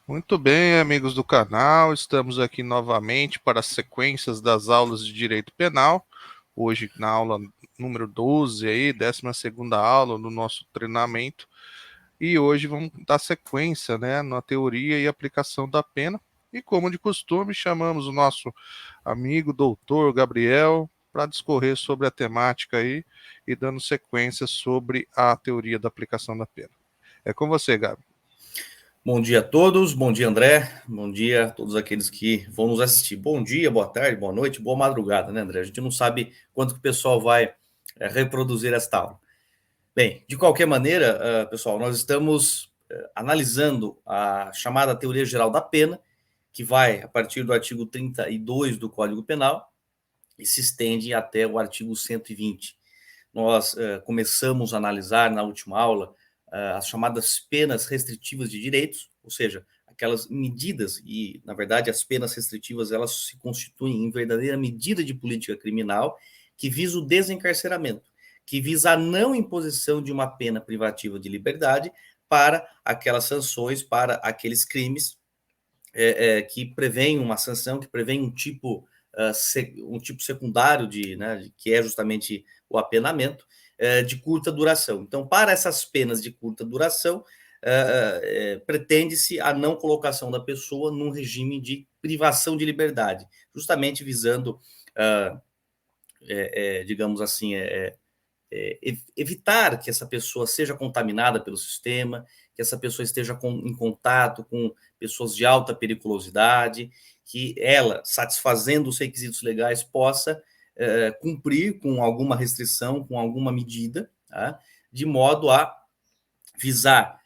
Muito bem, amigos do canal, estamos aqui novamente para as sequências das aulas de Direito Penal. Hoje na aula número 12 aí, 12ª aula do nosso treinamento. E hoje vamos dar sequência, né, na teoria e aplicação da pena. E como de costume, chamamos o nosso amigo doutor Gabriel para discorrer sobre a temática aí e dando sequência sobre a teoria da aplicação da pena. É com você, Gabi. Bom dia a todos, bom dia André, bom dia a todos aqueles que vão nos assistir. Bom dia, boa tarde, boa noite, boa madrugada, né, André? A gente não sabe quanto que o pessoal vai reproduzir esta aula. Bem, de qualquer maneira, pessoal, nós estamos analisando a chamada teoria geral da pena, que vai a partir do artigo 32 do Código Penal e se estende até o artigo 120. Nós começamos a analisar na última aula as chamadas penas restritivas de direitos, ou seja, aquelas medidas, e na verdade as penas restritivas elas se constituem em verdadeira medida de política criminal que visa o desencarceramento, que visa a não imposição de uma pena privativa de liberdade para aquelas sanções, para aqueles crimes que prevêem uma sanção, que prevêem um tipo secundário que é justamente o apenamento de curta duração. Então, para essas penas de curta duração, pretende-se a não colocação da pessoa num regime de privação de liberdade, justamente visando, digamos assim, evitar que essa pessoa seja contaminada pelo sistema, que essa pessoa esteja em contato com pessoas de alta periculosidade, que ela, satisfazendo os requisitos legais, possa cumprir com alguma restrição, com alguma medida, tá? De modo a visar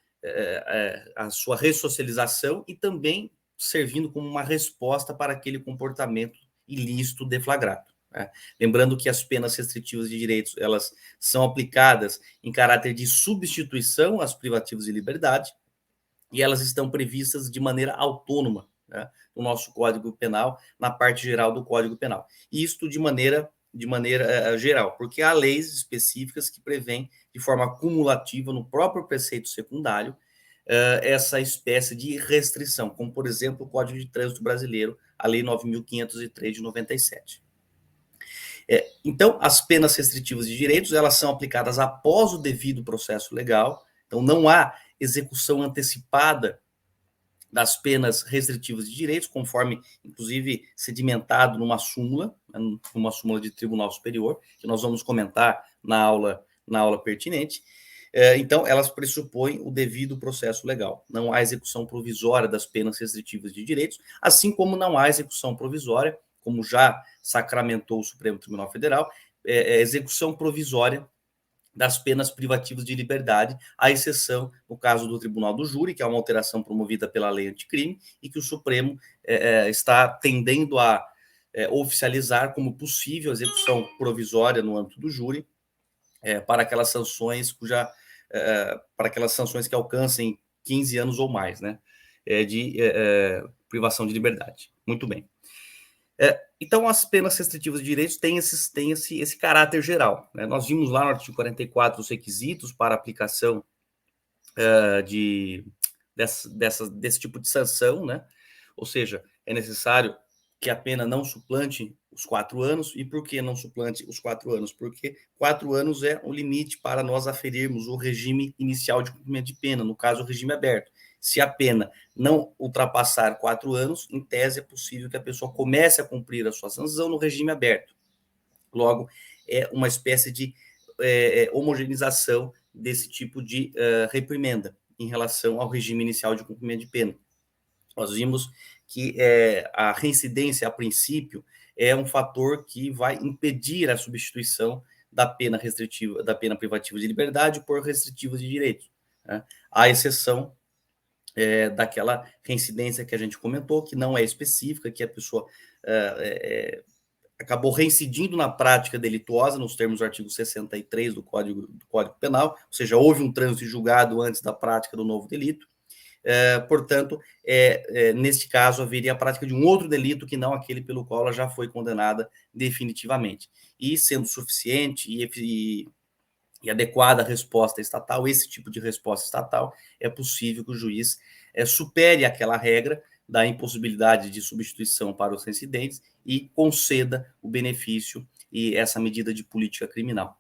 a sua ressocialização e também servindo como uma resposta para aquele comportamento ilícito deflagrado. Né? Lembrando que as penas restritivas de direitos elas são aplicadas em caráter de substituição às privativas de liberdade e elas estão previstas de maneira autônoma, né, no nosso Código Penal, na parte geral do Código Penal. E isto de maneira geral, porque há leis específicas que prevêem de forma cumulativa no próprio preceito secundário essa espécie de restrição, como por exemplo o Código de Trânsito Brasileiro, a Lei 9.503 de 97. Então, as penas restritivas de direitos, elas são aplicadas após o devido processo legal, então não há execução antecipada das penas restritivas de direitos, conforme, inclusive, sedimentado numa súmula de Tribunal Superior, que nós vamos comentar na aula pertinente. Então, elas pressupõem o devido processo legal. Não há execução provisória das penas restritivas de direitos, assim como não há execução provisória, como já sacramentou o Supremo Tribunal Federal, execução provisória das penas privativas de liberdade, à exceção no caso do Tribunal do Júri, que é uma alteração promovida pela lei anticrime e que o Supremo está tendendo a oficializar como possível a execução provisória no âmbito do júri para aquelas sanções para aquelas sanções que alcancem 15 anos ou mais, né, de privação de liberdade. Muito bem. Então, as penas restritivas de direitos têm esse caráter geral. Né? Nós vimos lá no artigo 44 os requisitos para aplicação desse tipo de sanção, né? Ou seja, é necessário que a pena não suplante os 4 anos. E por que não suplante os 4 anos? Porque 4 anos é o limite para nós aferirmos o regime inicial de cumprimento de pena, no caso, o regime aberto. Se a pena não ultrapassar 4 anos, em tese é possível que a pessoa comece a cumprir a sua sanção no regime aberto. Logo, é uma espécie de homogeneização desse tipo de reprimenda em relação ao regime inicial de cumprimento de pena. Nós vimos que a reincidência, a princípio, é um fator que vai impedir a substituição da pena restritiva, da pena privativa de liberdade por restritivas de direitos. Né? À exceção daquela reincidência que a gente comentou, que não é específica, que a pessoa acabou reincidindo na prática delituosa, nos termos do artigo 63 do Código Penal, ou seja, houve um trânsito julgado antes da prática do novo delito. Portanto, neste caso, haveria a prática de um outro delito que não aquele pelo qual ela já foi condenada definitivamente. E sendo suficiente e adequada a resposta estatal, esse tipo de resposta estatal, é possível que o juiz supere aquela regra da impossibilidade de substituição para os reincidentes e conceda o benefício e essa medida de política criminal.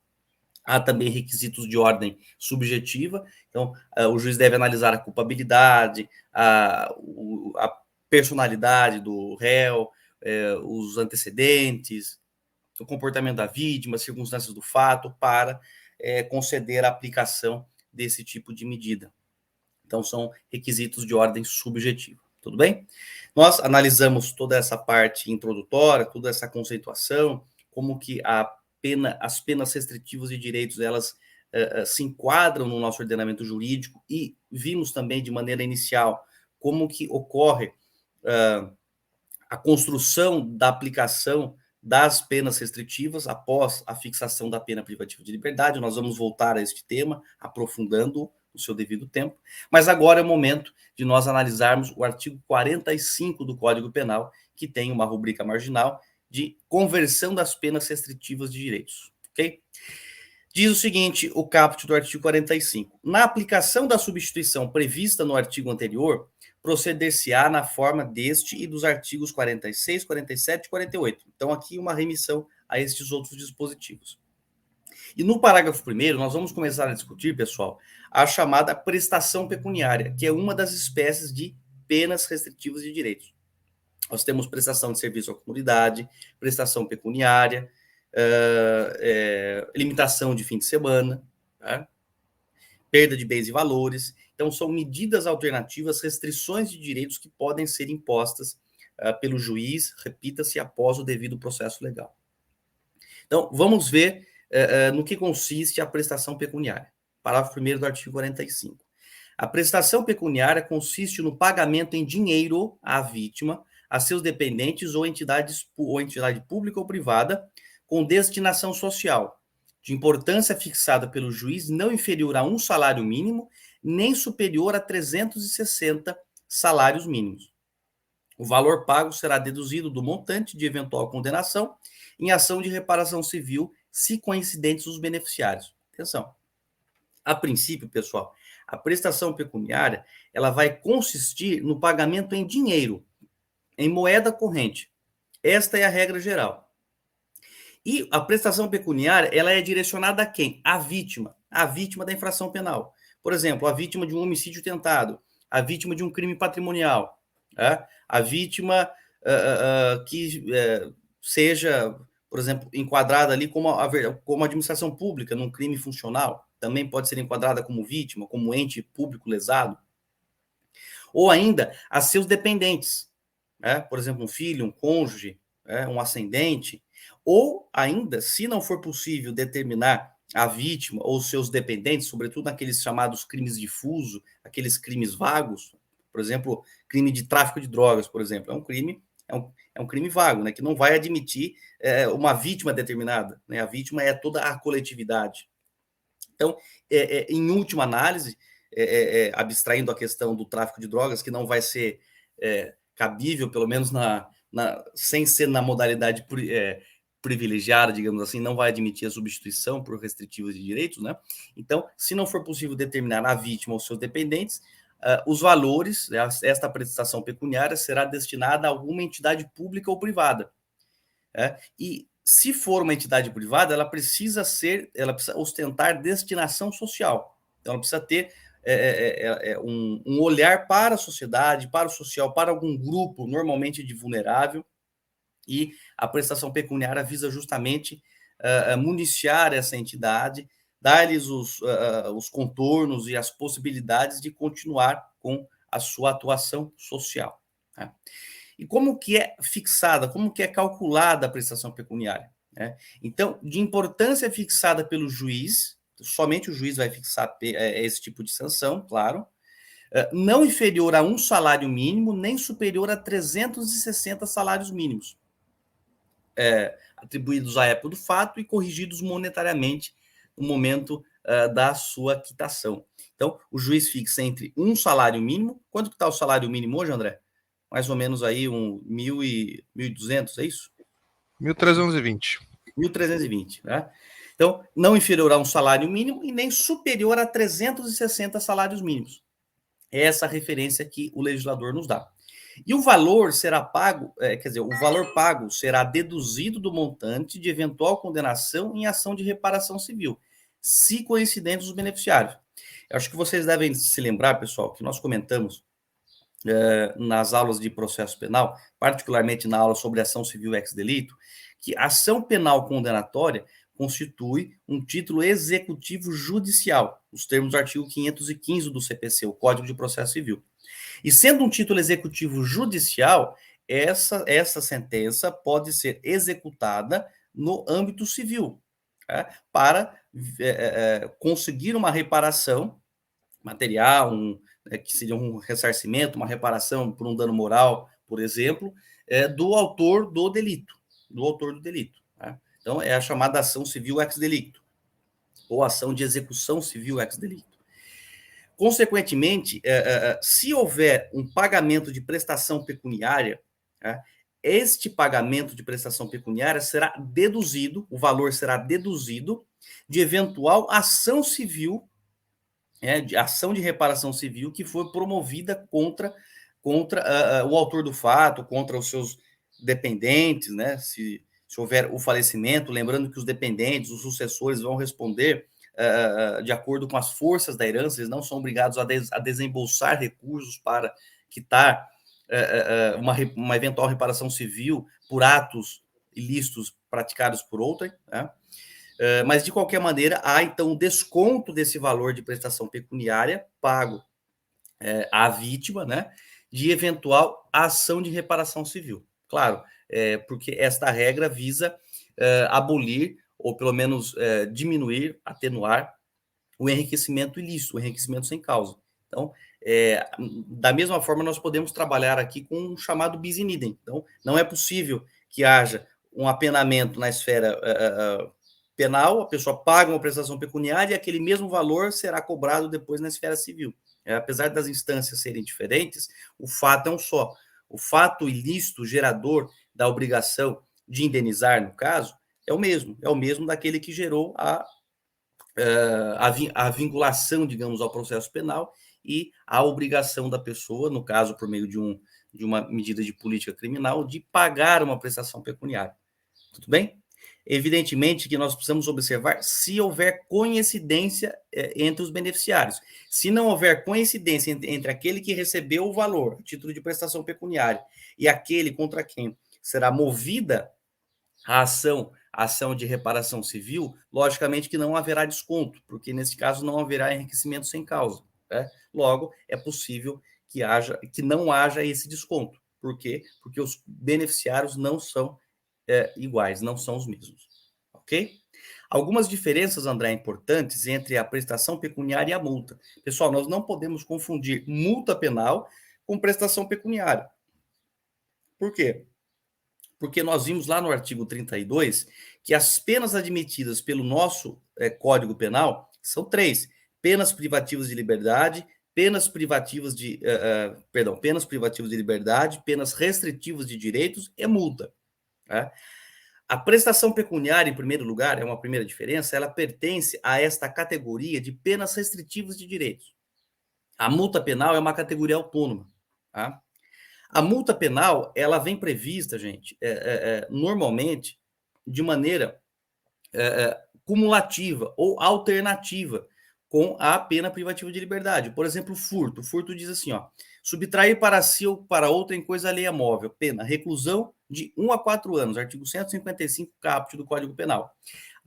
Há também requisitos de ordem subjetiva, então o juiz deve analisar a culpabilidade, a personalidade do réu, os antecedentes, o comportamento da vítima, as circunstâncias do fato, para conceder a aplicação desse tipo de medida. Então, são requisitos de ordem subjetiva. Tudo bem? Nós analisamos toda essa parte introdutória, toda essa conceituação, como que as penas restritivas de direitos, elas se enquadram no nosso ordenamento jurídico, e vimos também de maneira inicial como que ocorre a construção da aplicação das penas restritivas após a fixação da pena privativa de liberdade. Nós vamos voltar a este tema, aprofundando no seu devido tempo, mas agora é o momento de nós analisarmos o artigo 45 do Código Penal, que tem uma rubrica marginal de conversão das penas restritivas de direitos, ok? Diz o seguinte, o caput do artigo 45. Na aplicação da substituição prevista no artigo anterior, proceder-se-á na forma deste e dos artigos 46, 47 e 48. Então, aqui uma remissão a estes outros dispositivos. E no parágrafo 1º, nós vamos começar a discutir, pessoal, a chamada prestação pecuniária, que é uma das espécies de penas restritivas de direitos. Nós temos prestação de serviço à comunidade, prestação pecuniária, limitação de fim de semana, tá? Perda de bens e valores. Então, são medidas alternativas, restrições de direitos que podem ser impostas pelo juiz, repita-se, após o devido processo legal. Então, vamos ver no que consiste a prestação pecuniária. Parágrafo 1º do artigo 45. A prestação pecuniária consiste no pagamento em dinheiro à vítima, a seus dependentes ou entidade pública ou privada, com destinação social, de importância fixada pelo juiz, não inferior a 1 salário mínimo, nem superior a 360 salários mínimos. O valor pago será deduzido do montante de eventual condenação em ação de reparação civil, se coincidentes os beneficiários. Atenção. A princípio, pessoal, a prestação pecuniária, ela vai consistir no pagamento em dinheiro, em moeda corrente. Esta é a regra geral. E a prestação pecuniária, ela é direcionada a quem? A vítima da infração penal. Por exemplo, a vítima de um homicídio tentado, a vítima de um crime patrimonial, a vítima que seja, por exemplo, enquadrada ali como administração pública num crime funcional, também pode ser enquadrada como vítima, como ente público lesado. Ou ainda a seus dependentes, por exemplo, um filho, um cônjuge, um ascendente. Ou ainda, se não for possível determinar a vítima ou seus dependentes, sobretudo naqueles chamados crimes difusos, aqueles crimes vagos, por exemplo, crime de tráfico de drogas, por exemplo, é um crime vago, né, que não vai admitir uma vítima determinada, né, a vítima é toda a coletividade. Então, em última análise, abstraindo a questão do tráfico de drogas, que não vai ser cabível, pelo menos sem ser na modalidade privilegiada, digamos assim, não vai admitir a substituição por restritivas de direitos, né? Então, se não for possível determinar a vítima ou seus dependentes, os valores, esta prestação pecuniária será destinada a alguma entidade pública ou privada. E se for uma entidade privada, ela precisa ostentar destinação social. Então, ela precisa ter um olhar para a sociedade, para o social, para algum grupo, normalmente de vulnerável, e a prestação pecuniária visa justamente municiar essa entidade, dar-lhes os contornos e as possibilidades de continuar com a sua atuação social. Tá? E como que é fixada, como que é calculada a prestação pecuniária? Né? Então, de importância fixada pelo juiz, somente o juiz vai fixar esse tipo de sanção, claro, não inferior a 1 salário mínimo, nem superior a 360 salários mínimos, atribuídos à época do fato e corrigidos monetariamente no momento da sua quitação. Então, o juiz fixa entre 1 salário mínimo. Quanto que está o salário mínimo hoje, André? Mais ou menos aí 1.200, é isso? 1.320. 1.320, né? Então, não inferior a 1 salário mínimo e nem superior a 360 salários mínimos. É essa referência que o legislador nos dá. E o valor será pago, quer dizer, o valor pago será deduzido do montante de eventual condenação em ação de reparação civil, se coincidentes os beneficiários. Eu acho que vocês devem se lembrar, pessoal, que nós comentamos nas aulas de processo penal, particularmente na aula sobre ação civil ex delito, que ação penal condenatória constitui um título executivo judicial, os termos do artigo 515 do CPC, o Código de Processo Civil. E sendo um título executivo judicial, essa sentença pode ser executada no âmbito civil, para conseguir uma reparação material, que seria um ressarcimento, uma reparação por um dano moral, por exemplo, do autor do delito. Então, é a chamada ação civil ex delito, ou ação de execução civil ex delito. Consequentemente, se houver um pagamento de prestação pecuniária, este pagamento de prestação pecuniária será deduzido, o valor será deduzido de eventual ação civil, de ação de reparação civil que foi promovida contra o autor do fato, contra os seus dependentes, né? Se houver o falecimento, lembrando que os dependentes, os sucessores vão responder de acordo com as forças da herança, eles não são obrigados a desembolsar recursos para quitar uma eventual reparação civil por atos ilícitos praticados por outrem, né? Mas, de qualquer maneira, há, então, um desconto desse valor de prestação pecuniária pago à vítima, né, de eventual ação de reparação civil. Claro, porque esta regra visa abolir, ou pelo menos diminuir, atenuar o enriquecimento ilícito, o enriquecimento sem causa. Então, da mesma forma, nós podemos trabalhar aqui com o chamado bis in idem. Então, não é possível que haja um apenamento na esfera penal, a pessoa paga uma prestação pecuniária e aquele mesmo valor será cobrado depois na esfera civil. Apesar das instâncias serem diferentes, o fato é um só. O fato ilícito gerador da obrigação de indenizar, no caso, é o mesmo daquele que gerou a vinculação, digamos, ao processo penal e a obrigação da pessoa, no caso, por meio de uma medida de política criminal, de pagar uma prestação pecuniária. Tudo bem? Evidentemente que nós precisamos observar se houver coincidência entre os beneficiários. Se não houver coincidência entre aquele que recebeu o valor, a título de prestação pecuniária, e aquele contra quem será movida a ação de reparação civil, logicamente que não haverá desconto, porque nesse caso não haverá enriquecimento sem causa, né? Logo, é possível que não haja esse desconto. Por quê? Porque os beneficiários não são iguais, não são os mesmos, ok? Algumas diferenças, André, importantes entre a prestação pecuniária e a multa. Pessoal, nós não podemos confundir multa penal com prestação pecuniária. Por quê? Porque nós vimos lá no artigo 32 que as penas admitidas pelo nosso Código Penal são 3: penas privativas de liberdade, penas privativas de liberdade, penas restritivas de direitos e multa. A prestação pecuniária, em primeiro lugar, é uma primeira diferença, ela pertence a esta categoria de penas restritivas de direitos. A multa penal é uma categoria autônoma. A multa penal, ela vem prevista, gente, normalmente, de maneira cumulativa ou alternativa com a pena privativa de liberdade. Por exemplo, furto. O furto diz assim, subtrair para si ou para outra em coisa alheia móvel, pena, reclusão de 1 a 4 anos, artigo 155 caput do Código Penal.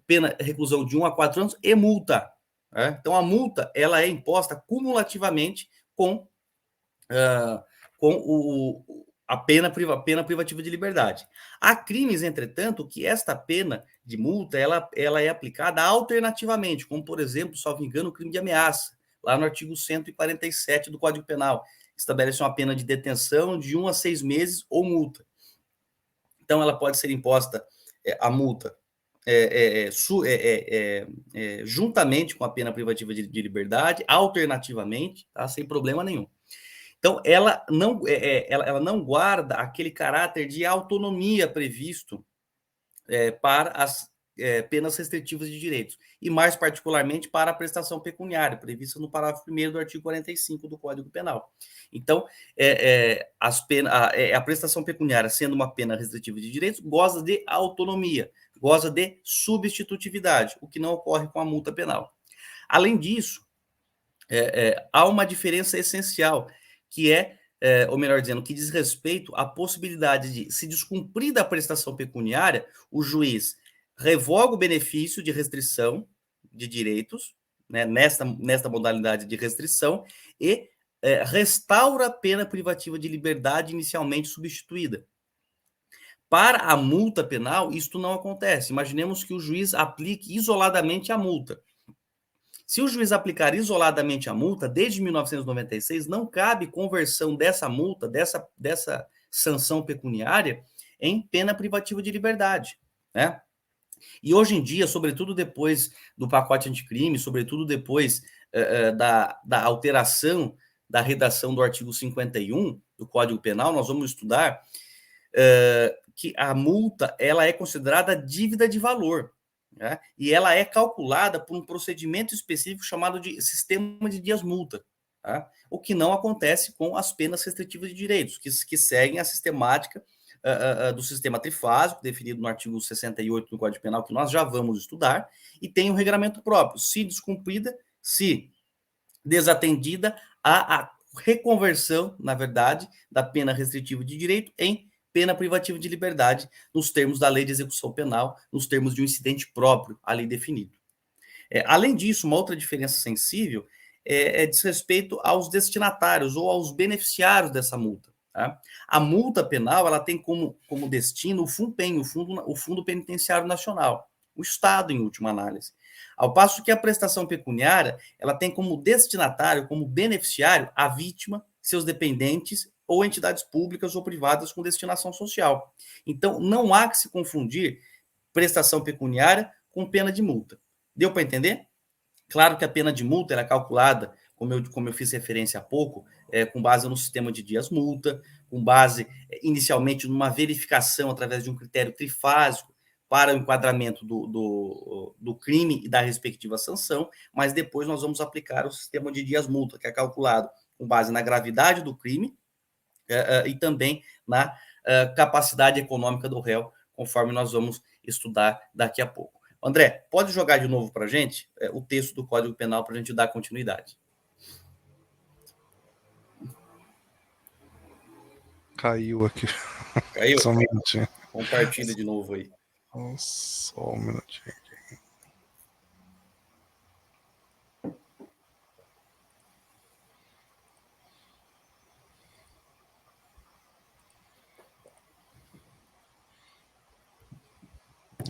Pena, reclusão de 1 a 4 anos e multa. Então, a multa, ela é imposta cumulativamente com a pena privativa de liberdade. Há crimes, entretanto, que esta pena de multa ela é aplicada alternativamente, como, por exemplo, salvo engano, o crime de ameaça, lá no artigo 147 do Código Penal, estabelece uma pena de detenção de 1 a 6 meses ou multa. Então, ela pode ser imposta, a multa, juntamente com a pena privativa de liberdade, alternativamente, tá? Sem problema nenhum. Então, ela não guarda aquele caráter de autonomia previsto para penas restritivas de direitos, e mais particularmente para a prestação pecuniária, prevista no parágrafo 1º do artigo 45 do Código Penal. Então, a prestação pecuniária, sendo uma pena restritiva de direitos, goza de autonomia, goza de substitutividade, o que não ocorre com a multa penal. Além disso, há uma diferença essencial, que ou melhor dizendo, que diz respeito à possibilidade de, se descumprida a prestação pecuniária, o juiz revoga o benefício de restrição de direitos, né, nesta modalidade de restrição, e restaura a pena privativa de liberdade inicialmente substituída. Para a multa penal, isto não acontece. Imaginemos que o juiz aplique isoladamente a multa. Se o juiz aplicar isoladamente a multa, desde 1996, não cabe conversão dessa multa, dessa sanção pecuniária, em pena privativa de liberdade, né? E hoje em dia, sobretudo depois do pacote anticrime, sobretudo depois da alteração da redação do artigo 51 do Código Penal, nós vamos estudar que a multa ela é considerada dívida de valor, né? E ela é calculada por um procedimento específico chamado de sistema de dias-multa, tá? O que não acontece com as penas restritivas de direitos, que seguem a sistemática do sistema trifásico, definido no artigo 68 do Código Penal, que nós já vamos estudar, e tem um regramento próprio. Se descumprida, se desatendida, há a reconversão, na verdade, da pena restritiva de direito em pena privativa de liberdade, nos termos da Lei de Execução Penal, nos termos de um incidente próprio ali definido. Além disso, uma outra diferença sensível diz respeito aos destinatários ou aos beneficiários dessa multa. Tá? A multa penal ela tem como destino o FUNPEN, o Fundo Penitenciário Nacional, o Estado, em última análise. Ao passo que a prestação pecuniária ela tem como destinatário, como beneficiário, a vítima, seus dependentes ou entidades públicas ou privadas com destinação social. Então, não há que se confundir prestação pecuniária com pena de multa. Deu para entender? Claro que a pena de multa é calculada, como eu fiz referência há pouco, com base no sistema de dias-multa, com base inicialmente numa verificação através de um critério trifásico para o enquadramento do crime e da respectiva sanção, mas depois nós vamos aplicar o sistema de dias-multa, que é calculado com base na gravidade do crime e também na capacidade econômica do réu, conforme nós vamos estudar daqui a pouco. André, pode jogar de novo para a gente o texto do Código Penal para a gente dar continuidade. Caiu aqui. Caiu? Só um minutinho. Compartilha de novo aí. Só um minutinho.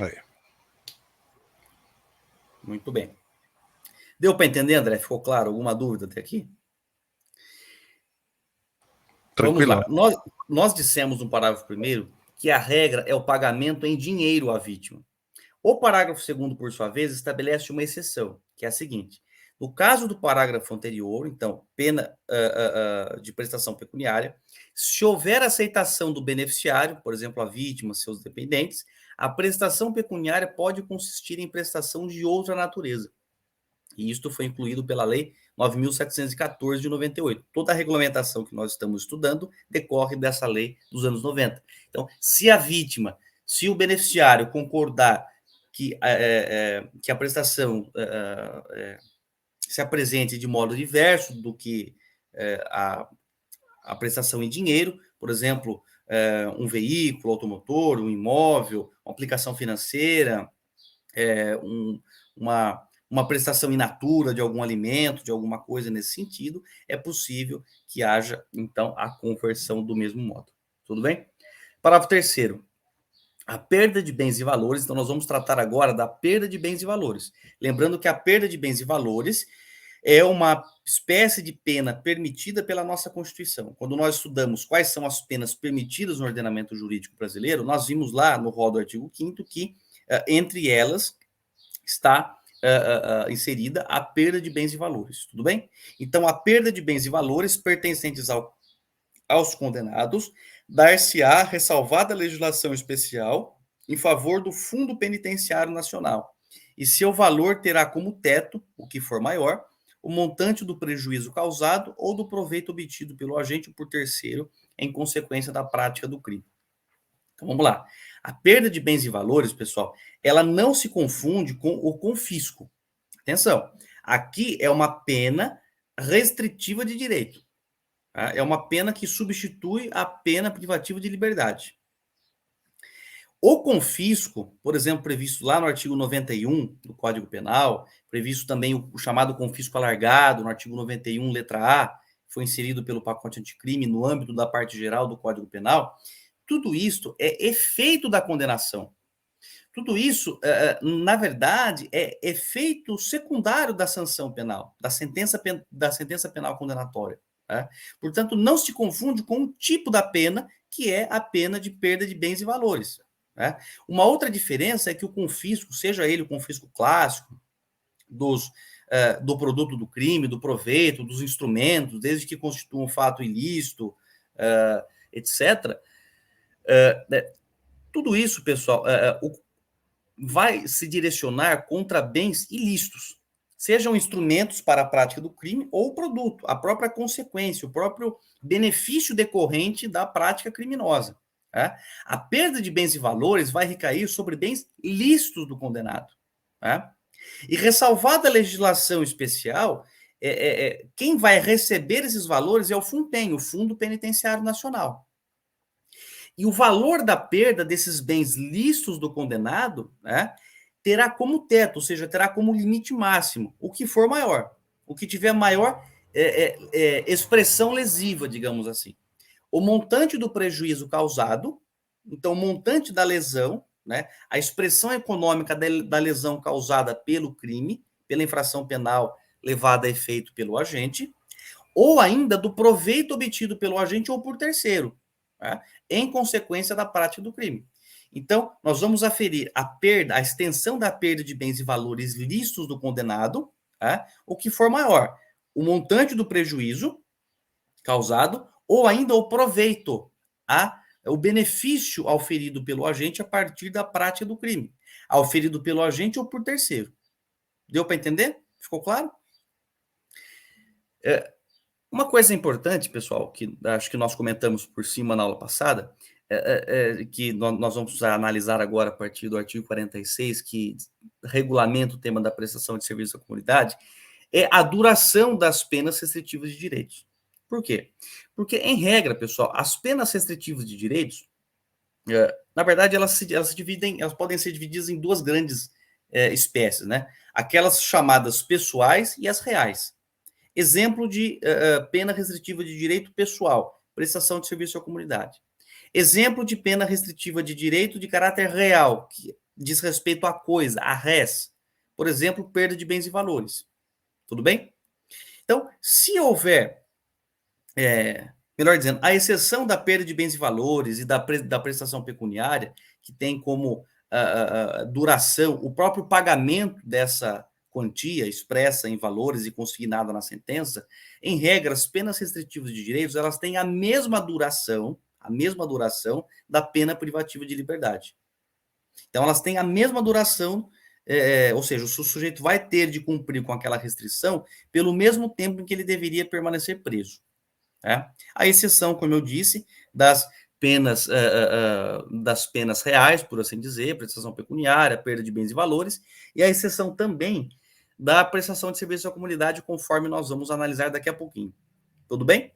Aí. Muito bem. Deu para entender, André? Ficou claro? Alguma dúvida até aqui? Tranquilo. Vamos lá. Nós dissemos no parágrafo 1º que a regra é o pagamento em dinheiro à vítima. O parágrafo 2º, por sua vez, estabelece uma exceção, que é a seguinte. No caso do parágrafo anterior, então, pena de prestação pecuniária, se houver aceitação do beneficiário, por exemplo, a vítima, seus dependentes, a prestação pecuniária pode consistir em prestação de outra natureza. E isto foi incluído pela Lei 9.714 de 98. Toda a regulamentação que nós estamos estudando decorre dessa lei dos anos 90. Então, se a vítima, se o beneficiário concordar que a prestação se apresente de modo diverso do que a prestação em dinheiro, por exemplo, um veículo automotor, um imóvel, uma aplicação financeira, uma prestação in natura de algum alimento, de alguma coisa nesse sentido, é possível que haja, então, a conversão do mesmo modo. Tudo bem? Parágrafo 3º. A perda de bens e valores, então nós vamos tratar agora da perda de bens e valores. Lembrando que a perda de bens e valores é uma espécie de pena permitida pela nossa Constituição. Quando nós estudamos quais são as penas permitidas no ordenamento jurídico brasileiro, nós vimos lá no rol do artigo 5º que, entre elas, está inserida a perda de bens e valores. Tudo bem? Então, a perda de bens e valores pertencentes aos condenados dar-se-á ressalvada a legislação especial em favor do Fundo Penitenciário Nacional, e seu valor terá como teto, o que for maior, o montante do prejuízo causado ou do proveito obtido pelo agente ou por terceiro em consequência da prática do crime. Então vamos lá. A perda de bens e valores, pessoal, ela não se confunde com o confisco. Atenção, aqui é uma pena restritiva de direito. Tá? É uma pena que substitui a pena privativa de liberdade. O confisco, por exemplo, previsto lá no artigo 91 do Código Penal, previsto também o chamado confisco alargado no artigo 91, letra A, foi inserido pelo pacote anticrime no âmbito da parte geral do Código Penal, tudo isso é efeito da condenação. Tudo isso, na verdade, é efeito secundário da sanção penal, da sentença penal condenatória. Tá? Portanto, não se confunde com o tipo da pena, que é a pena de perda de bens e valores. Tá? Uma outra diferença é que o confisco, seja ele o confisco clássico, do produto do crime, do proveito, dos instrumentos, desde que constituam um fato ilícito, etc., tudo isso, pessoal, vai se direcionar contra bens ilícitos, sejam instrumentos para a prática do crime ou o produto, a própria consequência, o próprio benefício decorrente da prática criminosa. Tá? A perda de bens e valores vai recair sobre bens lícitos do condenado. Tá? E ressalvada a legislação especial, quem vai receber esses valores é o FUNPEN, o Fundo Penitenciário Nacional. E o valor da perda desses bens lícitos do condenado, né, terá como teto, ou seja, terá como limite máximo, o que for maior, o que tiver maior expressão lesiva, digamos assim. O montante do prejuízo causado, então o montante da lesão, né, a expressão econômica da lesão causada pelo crime, pela infração penal levada a efeito pelo agente, ou ainda do proveito obtido pelo agente ou por terceiro, tá? Em consequência da prática do crime. Então, nós vamos aferir a perda, a extensão da perda de bens e valores lícitos do condenado, tá? O que for maior, o montante do prejuízo causado ou ainda o proveito, o benefício auferido pelo agente a partir da prática do crime, auferido pelo agente ou por terceiro. Deu para entender? Ficou claro? Uma coisa importante, pessoal, que acho que nós comentamos por cima na aula passada, que nós vamos analisar agora a partir do artigo 46, que regulamenta o tema da prestação de serviço à comunidade, é a duração das penas restritivas de direitos. Por quê? Porque, em regra, pessoal, as penas restritivas de direitos, na verdade, elas podem ser divididas em duas grandes espécies, né? Aquelas chamadas pessoais e as reais. Exemplo de pena restritiva de direito pessoal, prestação de serviço à comunidade. Exemplo de pena restritiva de direito de caráter real, que diz respeito à coisa, a res. Por exemplo, perda de bens e valores. Tudo bem? Então, se houver, melhor dizendo, a exceção da perda de bens e valores e da prestação pecuniária, que tem como duração o próprio pagamento dessa quantia expressa em valores e consignada na sentença, em regra, as penas restritivas de direitos, elas têm a mesma duração da pena privativa de liberdade. Então, elas têm a mesma duração, ou seja, o sujeito vai ter de cumprir com aquela restrição pelo mesmo tempo em que ele deveria permanecer preso. Tá? A exceção, como eu disse, das penas reais, por assim dizer, prestação pecuniária, perda de bens e valores, e a exceção também da prestação de serviço à comunidade, conforme nós vamos analisar daqui a pouquinho. Tudo bem?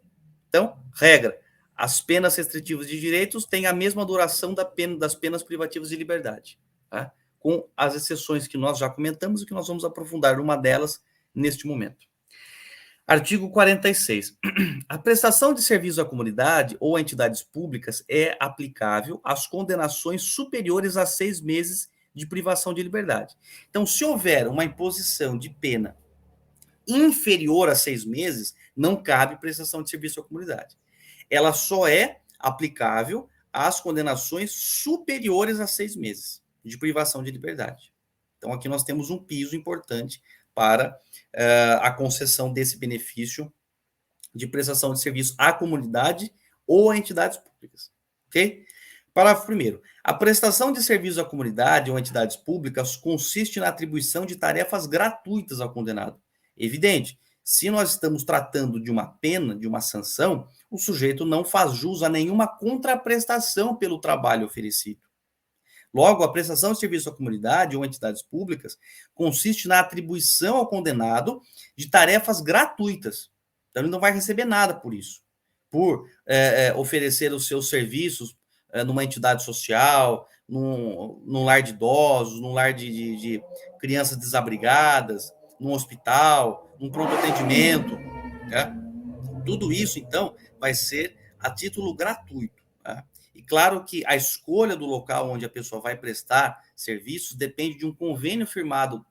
Então, regra, as penas restritivas de direitos têm a mesma duração das penas privativas de liberdade, tá? Com as exceções que nós já comentamos e que nós vamos aprofundar uma delas neste momento. Artigo 46. A prestação de serviço à comunidade ou a entidades públicas é aplicável às condenações superiores a 6 meses de privação de liberdade. Então, se houver uma imposição de pena inferior a 6 meses, não cabe prestação de serviço à comunidade. Ela só é aplicável às condenações superiores a 6 meses de privação de liberdade. Então, aqui nós temos um piso importante para a concessão desse benefício de prestação de serviço à comunidade ou a entidades públicas. Ok? A Parágrafo 1º. A prestação de serviço à comunidade ou entidades públicas consiste na atribuição de tarefas gratuitas ao condenado. Evidente, se nós estamos tratando de uma pena, de uma sanção, o sujeito não faz jus a nenhuma contraprestação pelo trabalho oferecido. Logo, a prestação de serviço à comunidade ou entidades públicas consiste na atribuição ao condenado de tarefas gratuitas. Então, ele não vai receber nada por isso. Por oferecer os seus serviços numa entidade social, num lar de idosos, num lar de crianças desabrigadas, num hospital, num pronto atendimento. Né? Tudo isso, então, vai ser a título gratuito. Tá? E claro que a escolha do local onde a pessoa vai prestar serviços depende de um convênio firmado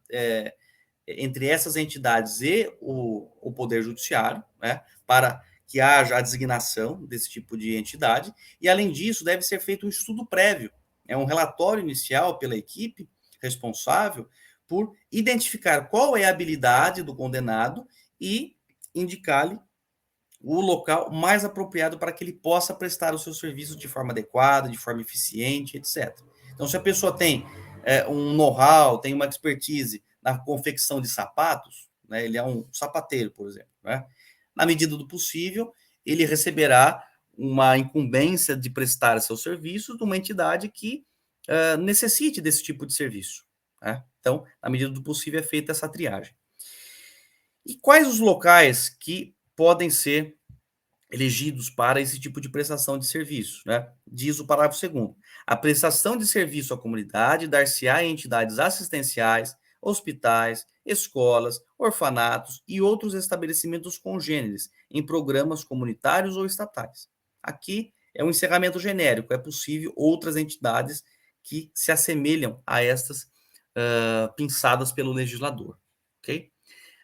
entre essas entidades e o Poder Judiciário, né, para que haja a designação desse tipo de entidade. E, além disso, deve ser feito um estudo prévio, um relatório inicial pela equipe responsável por identificar qual é a habilidade do condenado e indicar-lhe o local mais apropriado para que ele possa prestar os seus serviços de forma adequada, de forma eficiente, etc. Então, se a pessoa tem um know-how, tem uma expertise na confecção de sapatos, né, ele é um sapateiro, por exemplo, né, na medida do possível, ele receberá uma incumbência de prestar seus serviços de uma entidade que necessite desse tipo de serviço. Né? Então, na medida do possível, é feita essa triagem. E quais os locais que podem ser elegidos para esse tipo de prestação de serviço, né? Diz o parágrafo 2º. A prestação de serviço à comunidade dar-se-á em entidades assistenciais, hospitais, escolas, orfanatos e outros estabelecimentos congêneres, em programas comunitários ou estatais. Aqui é um encerramento genérico, é possível outras entidades que se assemelham a estas pensadas pelo legislador, ok?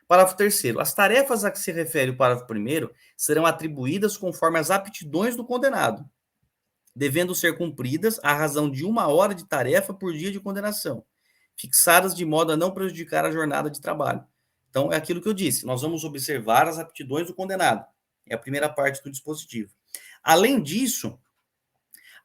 Parágrafo 3º. As tarefas a que se refere o parágrafo 1º serão atribuídas conforme as aptidões do condenado, devendo ser cumpridas à razão de 1 hora de tarefa por dia de condenação, fixadas de modo a não prejudicar a jornada de trabalho. Então, é aquilo que eu disse, nós vamos observar as aptidões do condenado. É a primeira parte do dispositivo. Além disso,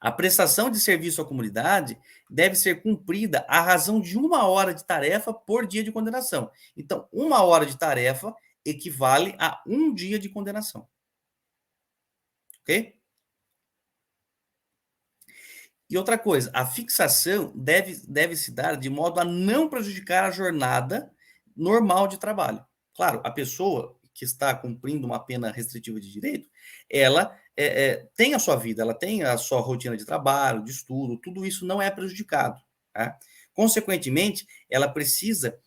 a prestação de serviço à comunidade deve ser cumprida à razão de 1 hora de tarefa por dia de condenação. Então, 1 hora de tarefa equivale a 1 dia de condenação. Ok? E outra coisa, a fixação deve se dar de modo a não prejudicar a jornada normal de trabalho. Claro, a pessoa que está cumprindo uma pena restritiva de direito, ela tem a sua vida, ela tem a sua rotina de trabalho, de estudo, tudo isso não é prejudicado. Tá? Consequentemente, ela precisa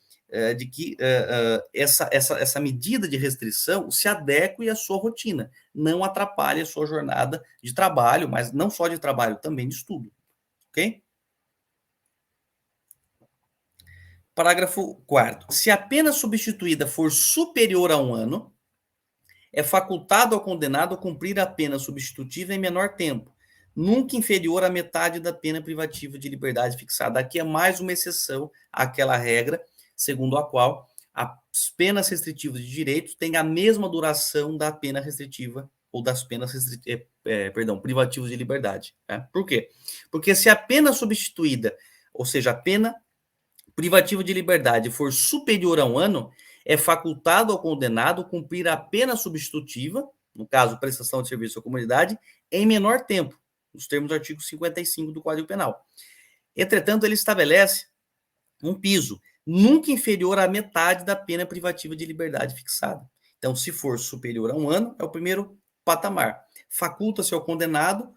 de que essa medida de restrição se adeque à sua rotina, não atrapalhe a sua jornada de trabalho, mas não só de trabalho, também de estudo. Ok? Parágrafo 4º. Se a pena substituída for superior a 1 ano, é facultado ao condenado cumprir a pena substitutiva em menor tempo, nunca inferior à metade da pena privativa de liberdade fixada. Aqui é mais uma exceção àquela regra, segundo a qual as penas restritivas de direitos têm a mesma duração da pena restritiva ou das penas privativas de liberdade. Né? Por quê? Porque se a pena substituída, ou seja, a pena privativa de liberdade for superior a 1 ano, é facultado ao condenado cumprir a pena substitutiva, no caso, prestação de serviço à comunidade, em menor tempo, nos termos do artigo 55 do Código Penal. Entretanto, ele estabelece um piso nunca inferior à metade da pena privativa de liberdade fixada. Então, se for superior a 1 ano, é o primeiro patamar. Faculta-se ao condenado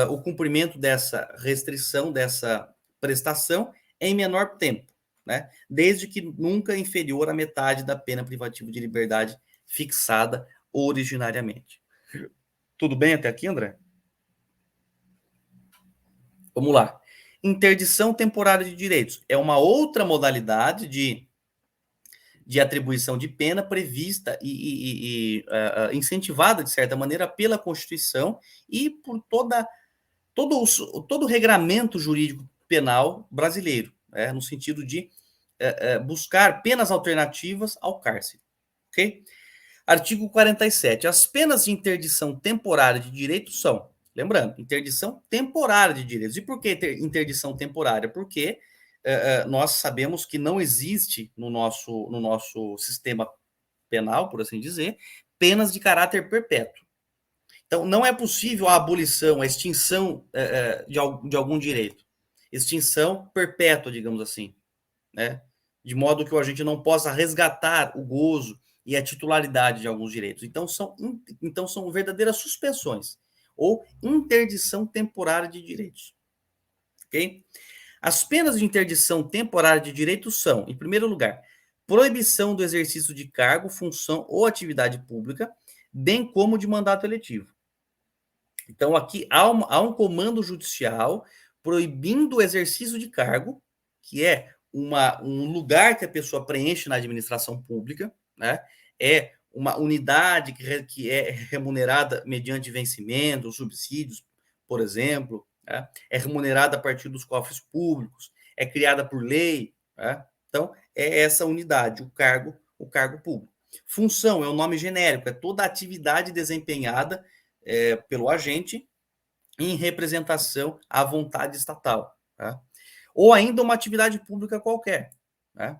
o cumprimento dessa restrição, dessa prestação, em menor tempo, né? Desde que nunca inferior à metade da pena privativa de liberdade fixada originariamente. Tudo bem até aqui, André? Vamos lá. Interdição temporária de direitos é uma outra modalidade de atribuição de pena prevista e incentivada, de certa maneira, pela Constituição e por todo o regramento jurídico penal brasileiro, no sentido de buscar penas alternativas ao cárcere. Ok? Artigo 47. As penas de interdição temporária de direitos são Lembrando, interdição temporária de direitos. E por que interdição temporária? Porque nós sabemos que não existe no nosso sistema penal, por assim dizer, penas de caráter perpétuo. Então, não é possível a abolição, a extinção de algum direito. Extinção perpétua, digamos assim, né? De modo que a gente não possa resgatar o gozo e a titularidade de alguns direitos. Então, são verdadeiras suspensões ou interdição temporária de direitos. Ok? As penas de interdição temporária de direitos são, em primeiro lugar, proibição do exercício de cargo, função ou atividade pública, bem como de mandato eletivo. Então, aqui há um comando judicial proibindo o exercício de cargo, que é um lugar que a pessoa preenche na administração pública, né? É uma unidade que é remunerada mediante vencimento, subsídios, por exemplo, né? É remunerada a partir dos cofres públicos, é criada por lei, né? Então, é essa unidade, o cargo público. Função é um nome genérico, é toda a atividade desempenhada pelo agente em representação à vontade estatal, tá? Ou ainda uma atividade pública qualquer, né?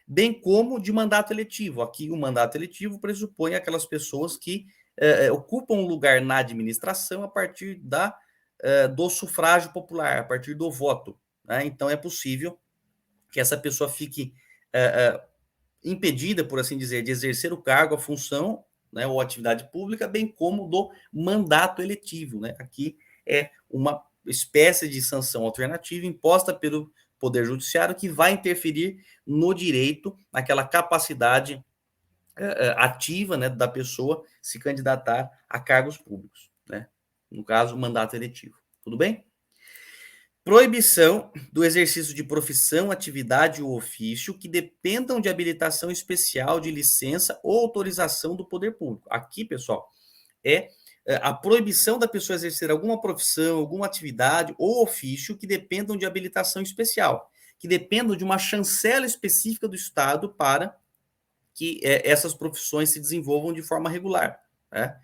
Bem como de mandato eletivo. Aqui o mandato eletivo pressupõe aquelas pessoas que ocupam um lugar na administração a partir do sufrágio popular, a partir do voto, né? Então é possível que essa pessoa fique impedida, por assim dizer, de exercer o cargo, a função, né, ou atividade pública, bem como do mandato eletivo, né? Aqui é uma espécie de sanção alternativa imposta pelo Poder Judiciário que vai interferir no direito, naquela capacidade ativa, né, da pessoa se candidatar a cargos públicos, né? No caso, mandato eletivo. Tudo bem? Proibição do exercício de profissão, atividade ou ofício que dependam de habilitação especial, de licença ou autorização do poder público. Aqui, pessoal, é a proibição da pessoa exercer alguma profissão, alguma atividade ou ofício que dependam de habilitação especial, que dependam de uma chancela específica do Estado para que essas profissões se desenvolvam de forma regular, né?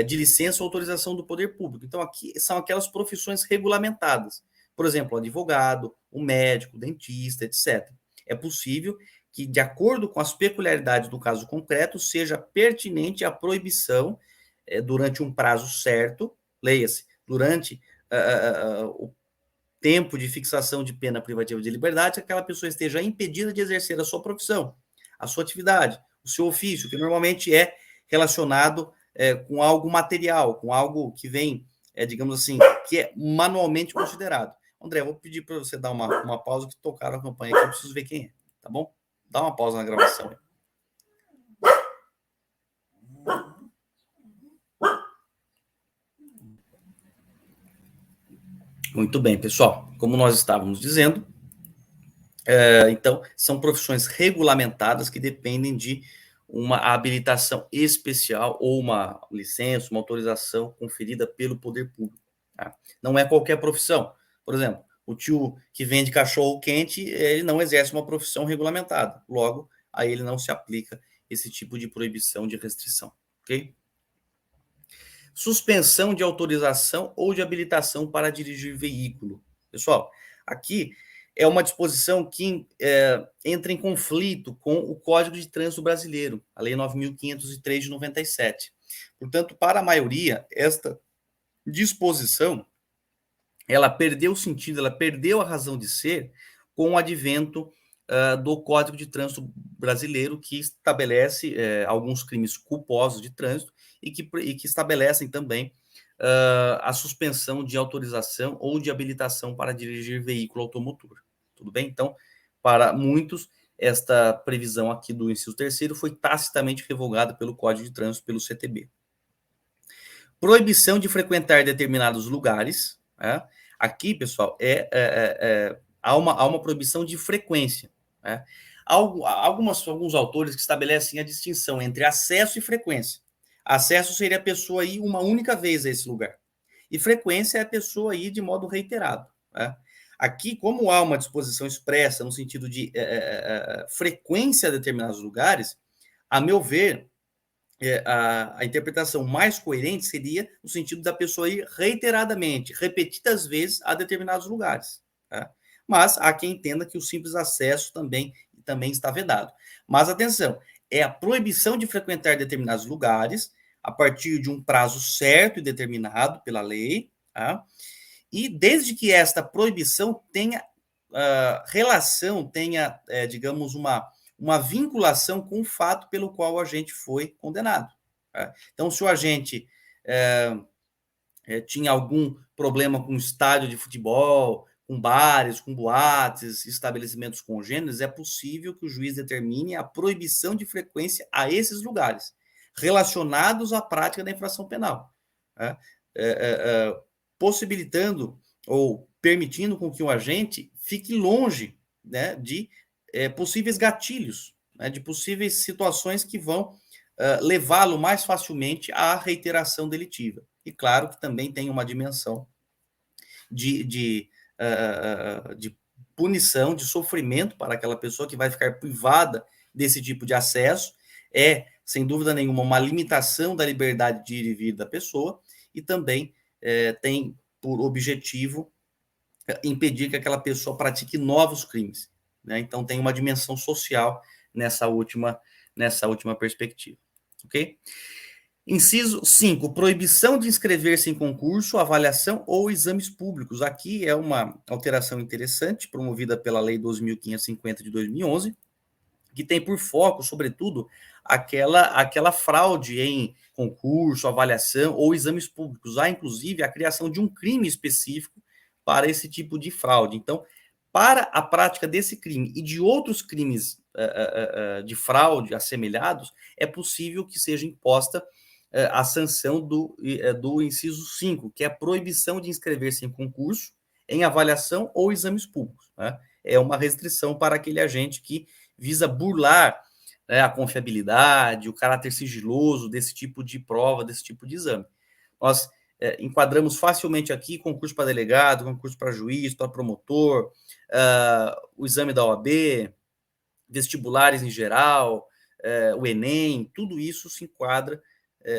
De licença ou autorização do poder público. Então, aqui são aquelas profissões regulamentadas. Por exemplo, o advogado, o médico, o dentista, etc. É possível que, de acordo com as peculiaridades do caso concreto, seja pertinente a proibição durante um prazo certo, leia-se, durante o tempo de fixação de pena privativa de liberdade, que aquela pessoa esteja impedida de exercer a sua profissão, a sua atividade, o seu ofício, que normalmente é relacionado com algo material, com algo que vem, digamos assim, que é manualmente considerado. André, eu vou pedir para você dar uma pausa, que tocaram a campanha aqui, eu preciso ver quem é, tá bom? Dá uma pausa na gravação. Muito bem, pessoal. Como nós estávamos dizendo, então, são profissões regulamentadas que dependem de uma habilitação especial ou uma licença, uma autorização conferida pelo poder público. Tá? Não é qualquer profissão. Por exemplo, o tio que vende cachorro quente, ele não exerce uma profissão regulamentada. Logo, a ele não se aplica esse tipo de proibição, de restrição. Ok? Suspensão de autorização ou de habilitação para dirigir veículo. Pessoal, aqui é uma disposição que entra em conflito com o Código de Trânsito Brasileiro, a Lei 9.503 de 97. Portanto, para a maioria, esta disposição, ela perdeu o sentido, ela perdeu a razão de ser com o advento do Código de Trânsito Brasileiro, que estabelece alguns crimes culposos de trânsito e que estabelecem também a suspensão de autorização ou de habilitação para dirigir veículo automotor. Tudo bem? Então, para muitos, esta previsão aqui do inciso 3º foi tacitamente revogada pelo Código de Trânsito, pelo CTB. Proibição de frequentar determinados lugares. Né? Aqui, pessoal, há uma proibição de frequência. Né? Alguns autores que estabelecem a distinção entre acesso e frequência. Acesso seria a pessoa ir uma única vez a esse lugar. E frequência é a pessoa ir de modo reiterado. Né? Aqui, como há uma disposição expressa no sentido de frequência a determinados lugares, a meu ver, a interpretação mais coerente seria no sentido da pessoa ir reiteradamente, repetidas vezes, a determinados lugares. Tá? Mas há quem entenda que o simples acesso também está vedado. Mas atenção, é a proibição de frequentar determinados lugares a partir de um prazo certo e determinado pela lei, tá? E desde que esta proibição tenha relação, tenha, digamos, uma vinculação com o fato pelo qual o agente foi condenado. Tá? Então, se o agente tinha algum problema com estádio de futebol, com bares, com boates, estabelecimentos congêneres, é possível que o juiz determine a proibição de frequência a esses lugares, relacionados à prática da infração penal, tá? Possibilitando ou permitindo com que o agente fique longe, né, de possíveis gatilhos, né, de possíveis situações que vão levá-lo mais facilmente à reiteração delitiva. E claro que também tem uma dimensão de punição, de sofrimento para aquela pessoa que vai ficar privada desse tipo de acesso. É, sem dúvida nenhuma, uma limitação da liberdade de ir e vir da pessoa e também tem por objetivo impedir que aquela pessoa pratique novos crimes. Né? Então, tem uma dimensão social nessa última perspectiva. Ok? Inciso 5, proibição de inscrever-se em concurso, avaliação ou exames públicos. Aqui é uma alteração interessante, promovida pela Lei 2.550 de 2011, que tem por foco, sobretudo, aquela fraude em concurso, avaliação ou exames públicos. Há, inclusive, a criação de um crime específico para esse tipo de fraude. Então, para a prática desse crime e de outros crimes de fraude assemelhados, é possível que seja imposta a sanção do inciso 5, que é a proibição de inscrever-se em concurso, em avaliação ou exames públicos. Né? É uma restrição para aquele agente que visa burlar, né, a confiabilidade, o caráter sigiloso desse tipo de prova, desse tipo de exame. Nós enquadramos facilmente aqui concurso para delegado, concurso para juiz, para promotor, o exame da OAB, vestibulares em geral, o Enem, tudo isso se enquadra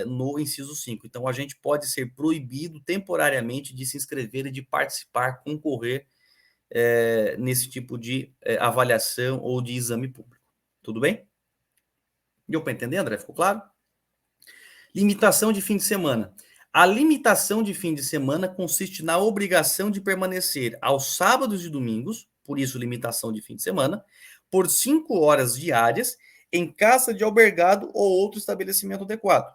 no inciso 5. Então, a gente pode ser proibido temporariamente de se inscrever e de participar, concorrer nesse tipo de avaliação ou de exame público. Tudo bem? Deu para entender, André? Ficou claro? Limitação de fim de semana. A limitação de fim de semana consiste na obrigação de permanecer aos sábados e domingos, por isso limitação de fim de semana, por 5 horas diárias em casa de albergado ou outro estabelecimento adequado.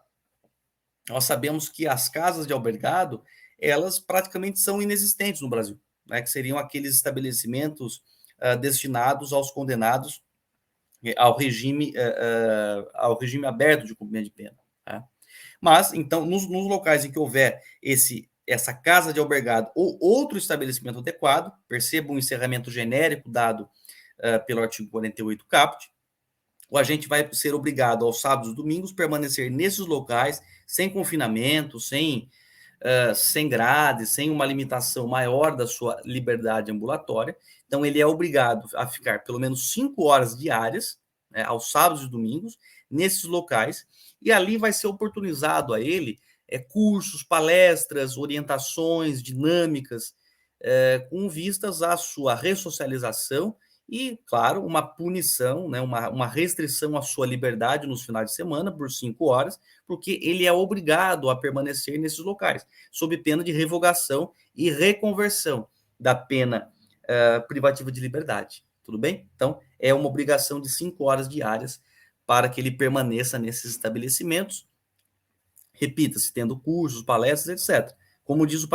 Nós sabemos que as casas de albergado, elas praticamente são inexistentes no Brasil, né, que seriam aqueles estabelecimentos destinados aos condenados ao regime aberto de cumprimento de pena. Tá? Mas, então, nos locais em que houver essa casa de albergado ou outro estabelecimento adequado, perceba o encerramento genérico dado pelo artigo 48 caput, o agente vai ser obrigado aos sábados e domingos permanecer nesses locais sem confinamento, sem grades, sem uma limitação maior da sua liberdade ambulatória. Então, ele é obrigado a ficar pelo menos 5 horas diárias, né, aos sábados e domingos, nesses locais, e ali vai ser oportunizado a ele cursos, palestras, orientações, dinâmicas, com vistas à sua ressocialização e, claro, uma punição, né, uma restrição à sua liberdade nos finais de semana por 5 horas, porque ele é obrigado a permanecer nesses locais, sob pena de revogação e reconversão da pena privativa de liberdade. Tudo bem? Então, é uma obrigação de 5 horas diárias para que ele permaneça nesses estabelecimentos. Repita-se, tendo cursos, palestras, etc. Como diz o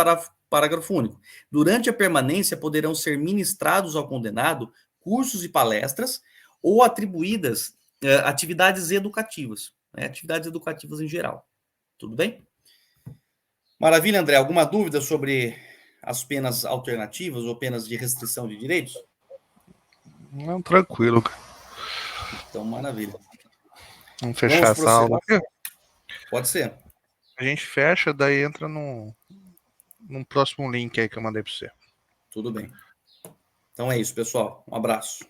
parágrafo único. Durante a permanência, poderão ser ministrados ao condenado cursos e palestras ou atribuídas atividades educativas, né? Atividades educativas em geral. Tudo bem? Maravilha, André. Alguma dúvida sobre as penas alternativas ou penas de restrição de direitos? Não, tranquilo. Então, maravilha. Vamos fechar essa aula aqui? Pode ser. A gente fecha, daí entra num próximo link aí que eu mandei para você. Tudo bem. Então é isso, pessoal. Um abraço.